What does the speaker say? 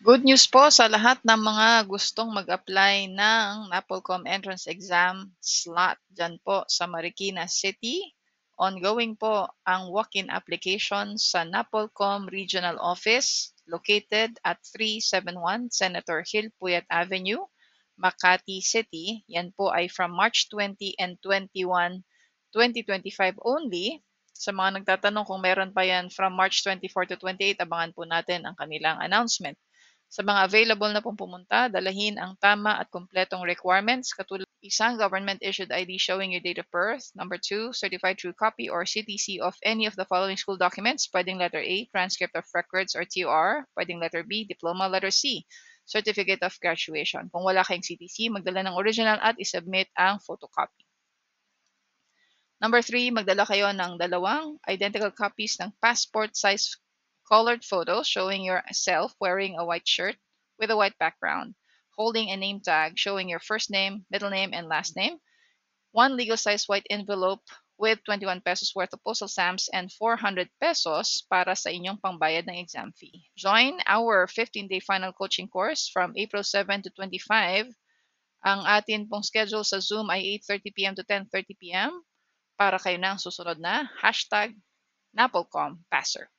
Good news po sa lahat ng mga gustong mag-apply ng NAPOLCOM entrance exam slot dyan po sa Marikina City. Ongoing po ang walk-in application sa NAPOLCOM Regional Office located at 371 Senator Hill Puyat Avenue, Makati City. Yan po ay from March 20 and 21, 2025 only. Sa mga nagtatanong kung meron pa yan from March 24 to 28, abangan po natin ang kanilang announcement. Sa mga available na pong pumunta, dalahin ang tama at kumpletong requirements katulad isang government-issued ID showing your date of birth. Number 2, certified true copy or CTC of any of the following school documents. Pwedeng letter A, transcript of records or TOR. Pwedeng letter B, diploma. Letter C, certificate of graduation. Kung wala kayong CTC, magdala ng original at isubmit ang photocopy. Number 3, magdala kayo ng dalawang identical copies ng passport size colored photos showing yourself wearing a white shirt with a white background, holding a name tag showing your first name, middle name, and last name, one legal size white envelope with 21 pesos worth of postal stamps and 400 pesos para sa inyong pangbayad ng exam fee. Join our 15-day final coaching course from April 7 to 25. Ang atin pong schedule sa Zoom ay 8:30 p.m. to 10:30 p.m. para kayo na ang susunod na #NAPOLCOM Passer.